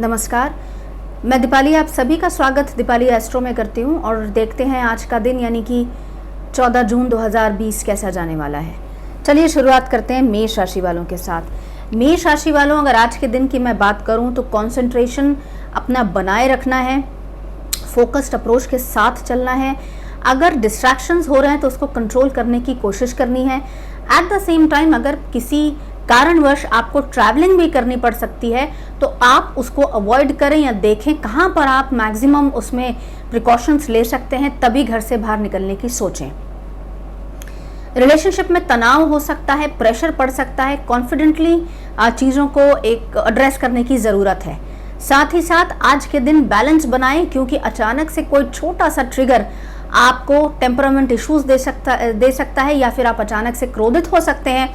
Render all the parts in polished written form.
नमस्कार, मैं दीपाली आप सभी का स्वागत दीपाली एस्ट्रो में करती हूँ और देखते हैं आज का दिन यानी कि 14 जून 2020 कैसा जाने वाला है। चलिए शुरुआत करते हैं मेष राशि वालों के साथ। मेष राशि वालों, अगर आज के दिन की मैं बात करूँ तो कंसंट्रेशन अपना बनाए रखना है, फोकस्ड अप्रोच के साथ चलना है। अगर डिस्ट्रैक्शंस हो रहे हैं तो उसको कंट्रोल करने की कोशिश करनी है। एट द सेम टाइम अगर किसी कारणवश आपको ट्रैवलिंग भी करनी पड़ सकती है तो आप उसको अवॉइड करें या देखें कहाँ पर आप मैक्सिमम उसमें प्रिकॉशंस ले सकते हैं, तभी घर से बाहर निकलने की सोचें। रिलेशनशिप में तनाव हो सकता है, प्रेशर पड़ सकता है, कॉन्फिडेंटली चीज़ों को एक एड्रेस करने की ज़रूरत है। साथ ही साथ आज के दिन बैलेंस बनाएं, क्योंकि अचानक से कोई छोटा सा ट्रिगर आपको टेम्परामेंट इश्यूज दे सकता है या फिर आप अचानक से क्रोधित हो सकते हैं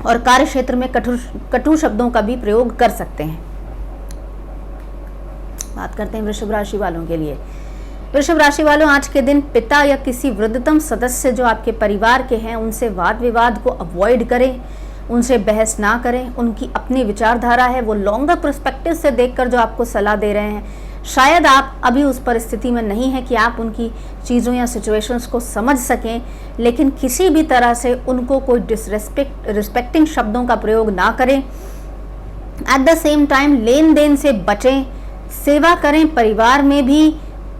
और कार्य क्षेत्र में कटु शब्दों का भी प्रयोग कर सकते हैं। बात करते हैं वृषभ राशि वालों के लिए। वृषभ राशि वालों, आज के दिन पिता या किसी वृद्धतम सदस्य जो आपके परिवार के हैं उनसे वाद विवाद को अवॉइड करें, उनसे बहस ना करें। उनकी अपनी विचारधारा है, वो लॉन्गर पर्सपेक्टिव से देखकर जो आपको सलाह दे रहे हैं। शायद आप अभी उस परिस्थिति में नहीं है कि आप उनकी चीज़ों या सिचुएशंस को समझ सकें, लेकिन किसी भी तरह से उनको कोई रिस्पेक्टिंग शब्दों का प्रयोग ना करें। एट द सेम टाइम लेन देन से बचें, सेवा करें परिवार में भी,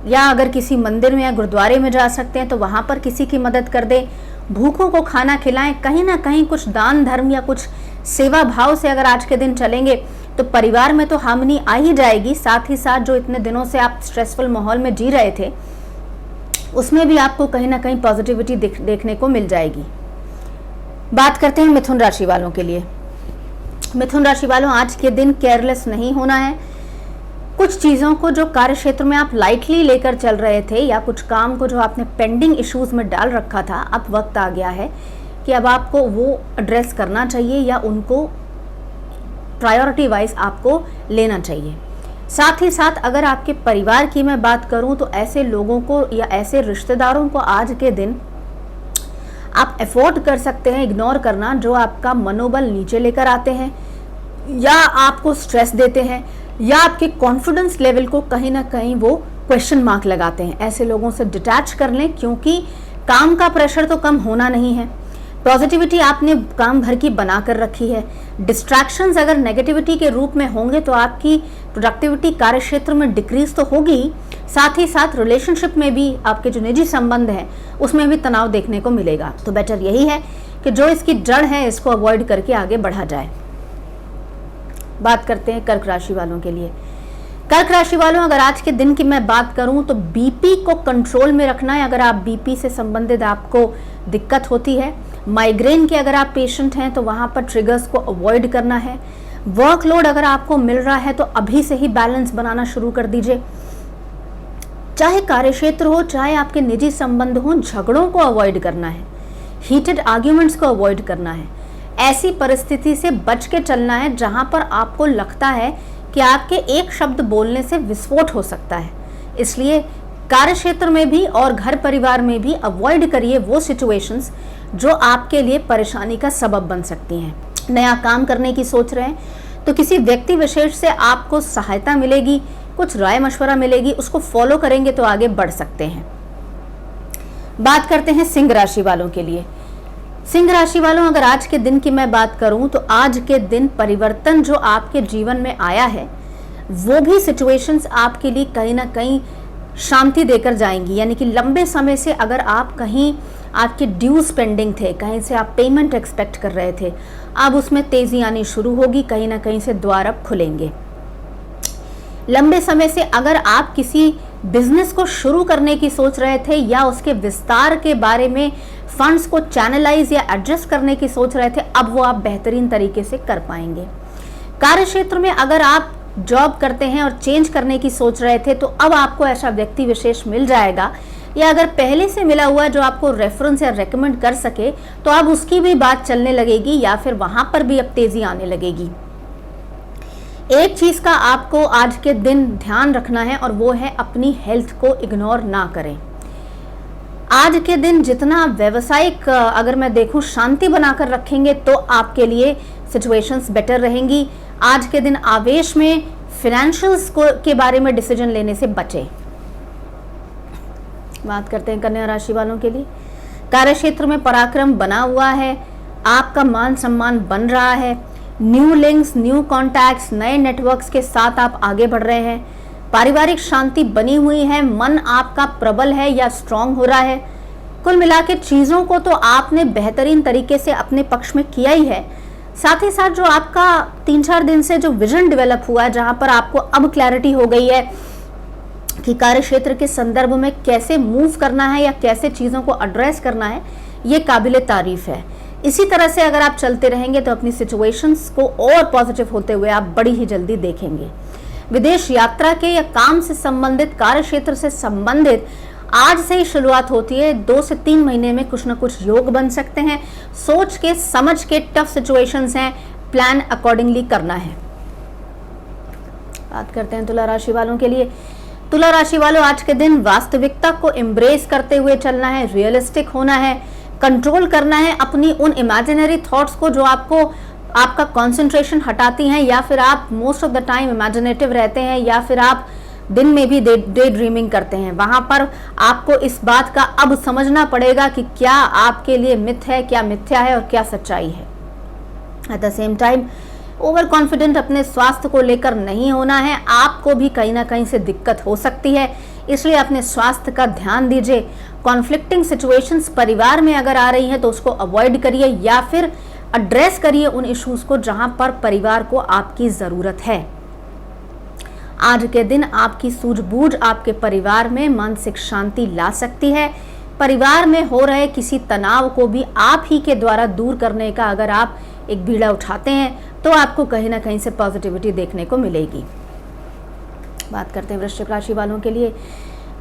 या अगर किसी मंदिर में या गुरुद्वारे में जा सकते हैं तो वहाँ पर किसी की मदद कर दें। भूखों को खाना खिलाएं। कहीं ना कहीं कुछ दान धर्म या कुछ सेवा भाव से अगर आज के दिन चलेंगे तो परिवार में तो हार्मनी आ ही जाएगी। साथ ही साथ जो इतने दिनों से आप स्ट्रेसफुल माहौल में जी रहे थे उसमें भी आपको कहीं ना कहीं पॉजिटिविटी देखने को मिल जाएगी। बात करते हैं मिथुन राशि वालों के लिए। मिथुन राशि वालों, आज के दिन केयरलेस नहीं होना है। कुछ चीज़ों को जो कार्य क्षेत्र में आप लाइटली लेकर चल रहे थे या कुछ काम को जो आपने पेंडिंग इश्यूज में डाल रखा था, अब वक्त आ गया है कि अब आपको वो एड्रेस करना चाहिए या उनको प्रायोरिटी वाइज आपको लेना चाहिए। साथ ही साथ अगर आपके परिवार की मैं बात करूं तो ऐसे लोगों को या ऐसे रिश्तेदारों को आज के दिन आप अफोर्ड कर सकते हैं इग्नोर करना, जो आपका मनोबल नीचे लेकर आते हैं या आपको स्ट्रेस देते हैं या आपके कॉन्फिडेंस लेवल को कहीं ना कहीं वो क्वेश्चन मार्क लगाते हैं। ऐसे लोगों से डिटैच कर लें, क्योंकि काम का प्रेशर तो कम होना नहीं है। पॉजिटिविटी आपने काम भर की बना कर रखी है। डिस्ट्रैक्शंस अगर नेगेटिविटी के रूप में होंगे तो आपकी प्रोडक्टिविटी कार्य क्षेत्र में डिक्रीज तो होगी, साथ ही साथ रिलेशनशिप में भी आपके जो निजी संबंध हैं उसमें भी तनाव देखने को मिलेगा। तो बेटर यही है कि जो इसकी जड़ है इसको अवॉइड करके आगे बढ़ा जाए। बात करते हैं कर्क राशि वालों के लिए। कर्क राशि वालों, अगर आज के दिन की मैं बात करूं तो बीपी को कंट्रोल में रखना है। अगर आप बीपी से संबंधित आपको दिक्कत होती है, माइग्रेन के अगर आप पेशेंट हैं तो वहां पर ट्रिगर्स को अवॉइड करना है। वर्कलोड अगर आपको मिल रहा है तो अभी से ही बैलेंस बनाना शुरू कर दीजिए। चाहे कार्यक्षेत्र हो चाहे आपके निजी संबंध हो, झगड़ों को अवॉइड करना है, हीटेड आर्ग्यूमेंट्स को अवॉइड करना है। ऐसी परिस्थिति से बच के चलना है जहां पर आपको लगता है कि आपके एक शब्द बोलने से विस्फोट हो सकता है। इसलिए कार्य क्षेत्र में भी और घर परिवार में भी अवॉइड करिए वो सिचुएशंस जो आपके लिए परेशानी का सबब बन सकती हैं। नया काम करने की सोच रहे हैं तो किसी व्यक्ति विशेष से आपको सहायता मिलेगी, कुछ राय मशवरा मिलेगी, उसको फॉलो करेंगे तो आगे बढ़ सकते हैं। बात करते हैं सिंह राशि वालों के लिए। सिंह राशि वालों, अगर आज के दिन की मैं बात करूं तो आज के दिन परिवर्तन जो आपके जीवन में आया है वो भी सिचुएशंस आपके लिए कहीं ना कहीं शांति देकर जाएंगी। यानी कि लंबे समय से अगर आप कहीं आपके ड्यूज पेंडिंग थे, कहीं से आप पेमेंट एक्सपेक्ट कर रहे थे, अब उसमें तेजी आनी शुरू होगी, कहीं ना कहीं से द्वार अब खुलेंगे। लंबे समय से अगर आप किसी बिजनेस को शुरू करने की सोच रहे थे या उसके विस्तार के बारे में फंड्स को चैनलाइज या एडजस्ट करने की सोच रहे थे, अब वो आप बेहतरीन तरीके से कर पाएंगे। कार्य क्षेत्र में अगर आप जॉब करते हैं और चेंज करने की सोच रहे थे तो अब आपको ऐसा व्यक्ति विशेष मिल जाएगा, या अगर पहले से मिला हुआ जो आपको रेफरेंस या रेकमेंड कर सके तो अब उसकी भी बात चलने लगेगी या फिर वहां पर भी अब तेजी आने लगेगी। एक चीज का आपको आज के दिन ध्यान रखना है और वो है अपनी हेल्थ को इग्नोर ना करें। आज के दिन जितना व्यवसायिक अगर मैं देखूं शांति बनाकर रखेंगे तो आपके लिए सिचुएशंस बेटर रहेंगी। आज के दिन आवेश में फाइनेंशियल्स के बारे में डिसीजन लेने से बचें। बात करते हैं कन्या राशि वालों के लिए। कार्यक्षेत्र में पराक्रम बना हुआ है, आपका मान सम्मान बन रहा है, न्यू लिंक्स, न्यू कॉन्टैक्ट्स, नए नेटवर्क्स के साथ आप आगे बढ़ रहे हैं। पारिवारिक शांति बनी हुई है, मन आपका प्रबल है या स्ट्रांग हो रहा है। कुल मिला के चीज़ों को तो आपने बेहतरीन तरीके से अपने पक्ष में किया ही है। साथ ही साथ जो आपका 3-4 दिन से जो विजन डेवलप हुआ है, जहां पर आपको अब क्लैरिटी हो गई है कि कार्यक्षेत्र के संदर्भ में कैसे मूव करना है या कैसे चीज़ों को एड्रेस करना है, ये काबिले तारीफ है। इसी तरह से अगर आप चलते रहेंगे तो अपनी सिचुएशंस को और पॉजिटिव होते हुए आप बड़ी ही जल्दी देखेंगे। विदेश यात्रा के या काम से संबंधित, कार्यक्षेत्र से संबंधित आज से ही शुरुआत होती है। 2 से 3 महीने में कुछ ना कुछ योग बन सकते हैं। सोच के समझ के टफ सिचुएशंस हैं, प्लान अकॉर्डिंगली करना है। बात करते हैं तुला राशि वालों के लिए। तुला राशि वालों, आज के दिन वास्तविकता को एम्ब्रेस करते हुए चलना है, रियलिस्टिक होना है, कंट्रोल करना है अपनी उन इमेजिनरी थॉट्स को जो आपको आपका कंसंट्रेशन हटाती हैं, या फिर आप most of the time imaginative रहते हैं, या फिर आप दिन में भी डे ड्रीमिंग करते हैं। वहां पर आपको इस बात का अब समझना पड़ेगा कि क्या आपके लिए मिथ है, क्या मिथ्या है और क्या सच्चाई है। Eight the same time over confident अपने स्वास्थ्य को लेकर नहीं होना है। आपको भी कहीं ना कहीं से दिक्कत हो सकती है, इसलिए अपने स्वास्थ्य का ध्यान दीजिए। कॉन्फ्लिक्टिंग सिचुएशंस परिवार में अगर आ रही हैं तो उसको अवॉइड करिए या फिर एड्रेस करिए उन इश्यूज को जहां पर परिवार को आपकी जरूरत है। आज के दिन आपकी सूझबूझ आपके परिवार में मानसिक शांति ला सकती है। परिवार में हो रहे किसी तनाव को भी आप ही के द्वारा दूर करने का अगर आप एक बीड़ा उठाते हैं तो आपको कहीं ना कहीं से पॉजिटिविटी देखने को मिलेगी। बात करते हैं वृश्चिक राशि वालों के लिए।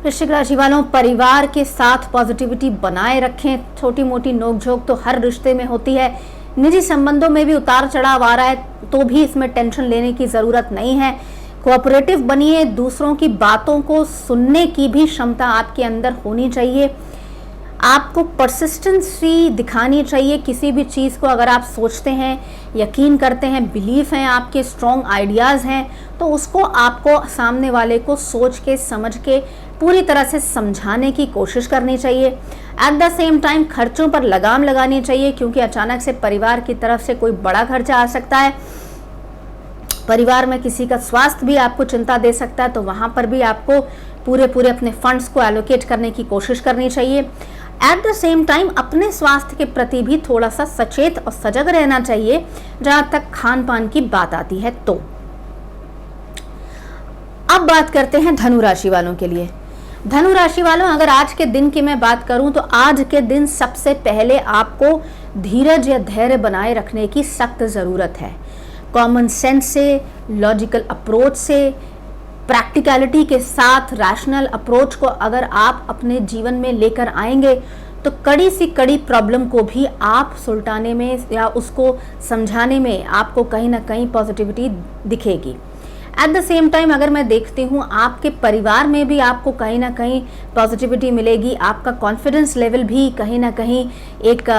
वृश्चिक राशि वालों, परिवार के साथ पॉजिटिविटी बनाए रखें। छोटी मोटी नोकझोंक तो हर रिश्ते में होती है, निजी संबंधों में भी उतार चढ़ाव आ रहा है तो भी इसमें टेंशन लेने की जरूरत नहीं है। कोऑपरेटिव बनिए, दूसरों की बातों को सुनने की भी क्षमता आपके अंदर होनी चाहिए। आपको परसिस्टेंसी दिखानी चाहिए किसी भी चीज़ को। अगर आप सोचते हैं, यकीन करते हैं, बिलीफ हैं, आपके स्ट्रॉन्ग आइडियाज़ हैं, तो उसको आपको सामने वाले को सोच के समझ के पूरी तरह से समझाने की कोशिश करनी चाहिए। एट द सेम टाइम खर्चों पर लगाम लगानी चाहिए, क्योंकि अचानक से परिवार की तरफ से कोई बड़ा खर्चा आ सकता है। परिवार में किसी का स्वास्थ्य भी आपको चिंता दे सकता है, तो वहाँ पर भी आपको पूरे अपने फंड्स को एलोकेट करने की कोशिश करनी चाहिए। एट द सेम टाइम अपने स्वास्थ्य के प्रति भी थोड़ा सा सचेत और सजग रहना चाहिए जहां तक खान पान की बात आती है। तो अब बात करते हैं धनु राशि वालों के लिए। धनु राशि वालों, अगर आज के दिन की मैं बात करूं तो आज के दिन सबसे पहले आपको धीरज या धैर्य बनाए रखने की सख्त जरूरत है। कॉमन सेंस से, लॉजिकल अप्रोच से, प्रैक्टिकलिटी के साथ रैशनल अप्रोच को अगर आप अपने जीवन में लेकर आएंगे तो कड़ी सी कड़ी प्रॉब्लम को भी आप सुलटाने में या उसको समझाने में आपको कहीं ना कहीं पॉजिटिविटी दिखेगी। एट द सेम टाइम अगर मैं देखती हूँ आपके परिवार में भी आपको कहीं ना कहीं पॉजिटिविटी मिलेगी। आपका कॉन्फिडेंस लेवल भी कहीं ना कहीं एक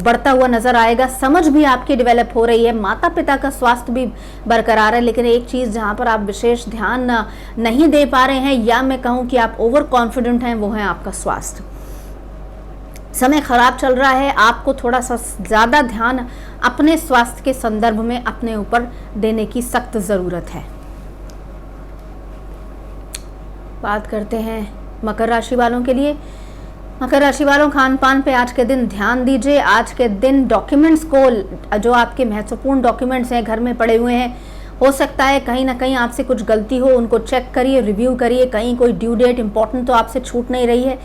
बढ़ता हुआ नज़र आएगा। समझ भी आपकी डेवलप हो रही है। माता पिता का स्वास्थ्य भी बरकरार है, लेकिन एक चीज़ जहाँ पर आप विशेष ध्यान नहीं दे पा रहे हैं या मैं कहूँ कि आप ओवर कॉन्फिडेंट हैं, वो है आपका स्वास्थ्य। समय खराब चल रहा है, आपको थोड़ा सा ज़्यादा ध्यान अपने स्वास्थ्य के संदर्भ में अपने ऊपर देने की सख्त ज़रूरत है। बात करते हैं मकर राशि वालों के लिए। मकर राशि वालों, खान पान पे आज के दिन ध्यान दीजिए। आज के दिन डॉक्यूमेंट्स को, जो आपके महत्वपूर्ण डॉक्यूमेंट्स हैं घर में पड़े हुए हैं, हो सकता है कहीं ना कहीं आपसे कुछ गलती हो, उनको चेक करिए, रिव्यू करिए। कहीं कोई ड्यू डेट इंपॉर्टेंट तो आपसे छूट नहीं रही है।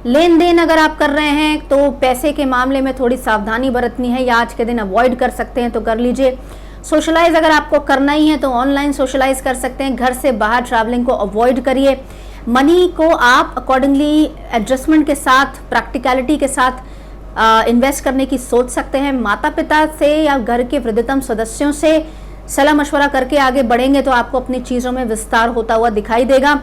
लेन देन अगर आप कर रहे हैं तो पैसे के मामले में थोड़ी सावधानी बरतनी है, या आज के दिन अवॉइड कर सकते हैं तो कर लीजिए। सोशलाइज अगर आपको करना ही है तो ऑनलाइन सोशलाइज कर सकते हैं। घर से बाहर ट्रैवलिंग को अवॉइड करिए। मनी को आप अकॉर्डिंगली एडजस्टमेंट के साथ, प्रैक्टिकलिटी के साथ इन्वेस्ट करने की सोच सकते हैं। माता पिता से या घर के वृद्धतम सदस्यों से सलाह मशवरा करके आगे बढ़ेंगे तो आपको अपनी चीज़ों में विस्तार होता हुआ दिखाई देगा।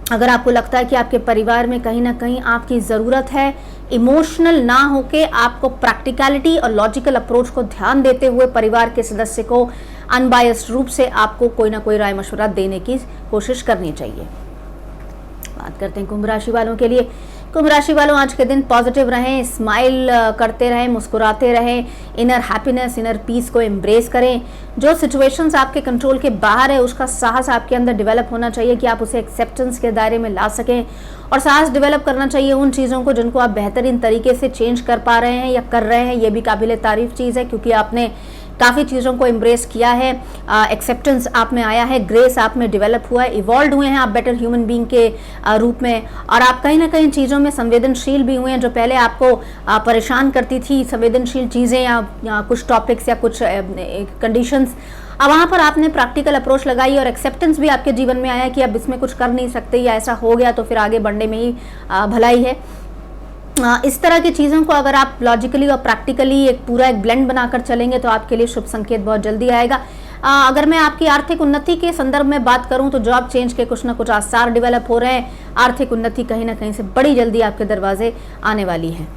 अगर आपको लगता है कि आपके परिवार में कहीं ना कहीं आपकी ज़रूरत है, इमोशनल ना होके आपको प्रैक्टिकलिटी और लॉजिकल अप्रोच को ध्यान देते हुए परिवार के सदस्य को अनबायस्ड रूप से आपको कोई ना कोई राय मशवरा देने की कोशिश करनी चाहिए। बात करते हैं कुंभ राशि वालों के लिए। कुंभ राशि वालों, आज के दिन पॉजिटिव रहें, स्माइल करते रहें, मुस्कुराते रहें, इनर हैप्पीनेस, इनर पीस को एम्ब्रेस करें। जो सिचुएशंस आपके कंट्रोल के बाहर है उसका साहस आपके अंदर डेवलप होना चाहिए कि आप उसे एक्सेप्टेंस के दायरे में ला सकें, और साहस डेवलप करना चाहिए उन चीज़ों को जिनको आप बेहतरीन तरीके से चेंज कर पा रहे हैं या कर रहे हैं। ये भी काबिल तारीफ चीज़ है क्योंकि आपने काफ़ी चीज़ों को एम्ब्रेस किया है, एक्सेप्टेंस आप में आया है, ग्रेस आप में डेवलप हुआ है, इवॉल्व हुए हैं आप बेटर ह्यूमन बीइंग के रूप में, और आप कहीं ना कहीं चीज़ों में संवेदनशील भी हुए हैं जो पहले आपको परेशान करती थी, संवेदनशील चीज़ें या कुछ टॉपिक्स या कुछ कंडीशंस। अब वहाँ पर आपने प्रैक्टिकल अप्रोच लगाई और एक्सेप्टेंस भी आपके जीवन में आया कि अब इसमें कुछ कर नहीं सकते या ऐसा हो गया तो फिर आगे बढ़ने में ही भलाई है। इस तरह की चीज़ों को अगर आप लॉजिकली और प्रैक्टिकली एक पूरा एक ब्लेंड बनाकर चलेंगे तो आपके लिए शुभ संकेत बहुत जल्दी आएगा। अगर मैं आपकी आर्थिक उन्नति के संदर्भ में बात करूं तो जॉब चेंज के कुछ ना कुछ आसार डेवलप हो रहे हैं। आर्थिक उन्नति कहीं ना कहीं से बड़ी जल्दी आपके दरवाजे आने वाली है।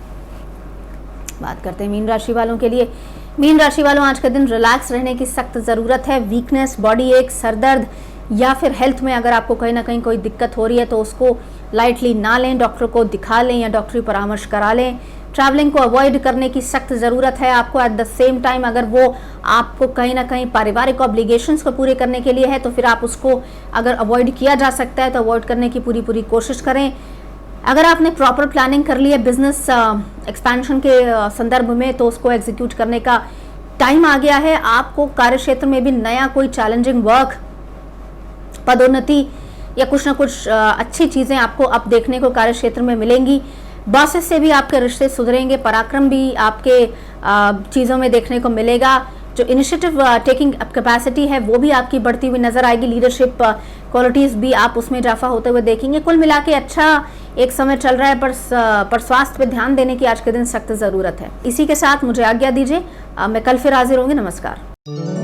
बात करते हैं मीन राशि वालों के लिए। मीन राशि वालों, आज के दिन रिलैक्स रहने की सख्त ज़रूरत है। वीकनेस, बॉडी एक, सरदर्द या फिर हेल्थ में अगर आपको कहीं ना कहीं कोई दिक्कत हो रही है तो उसको लाइटली ना लें, डॉक्टर को दिखा लें या डॉक्टरी परामर्श करा लें। ट्रैवलिंग को अवॉइड करने की सख्त ज़रूरत है आपको। एट द सेम टाइम अगर वो आपको कहीं ना कहीं पारिवारिक ऑब्लिगेशंस को पूरे करने के लिए है तो फिर आप उसको अगर अवॉइड किया जा सकता है तो अवॉइड करने की पूरी कोशिश करें। अगर आपने प्रॉपर प्लानिंग कर ली है बिजनेस एक्सपेंशन के संदर्भ में तो उसको एग्जीक्यूट करने का टाइम आ गया है। आपको कार्यक्षेत्र में भी नया कोई चैलेंजिंग वर्क, पदोन्नति या कुछ ना कुछ अच्छी चीज़ें आपको अब देखने को कार्यक्षेत्र में मिलेंगी। बॉसेस से भी आपके रिश्ते सुधरेंगे, पराक्रम भी आपके चीज़ों में देखने को मिलेगा। जो इनिशिएटिव टेकिंग कैपेसिटी है वो भी आपकी बढ़ती हुई नजर आएगी। लीडरशिप क्वालिटीज़ भी आप उसमें इजाफा होते हुए देखेंगे। कुल मिला के अच्छा एक समय चल रहा है, पर स्वास्थ्य पे ध्यान देने की आज के दिन सख्त ज़रूरत है। इसी के साथ मुझे आज्ञा दीजिए, मैं कल फिर हाजिर होंगी। नमस्कार।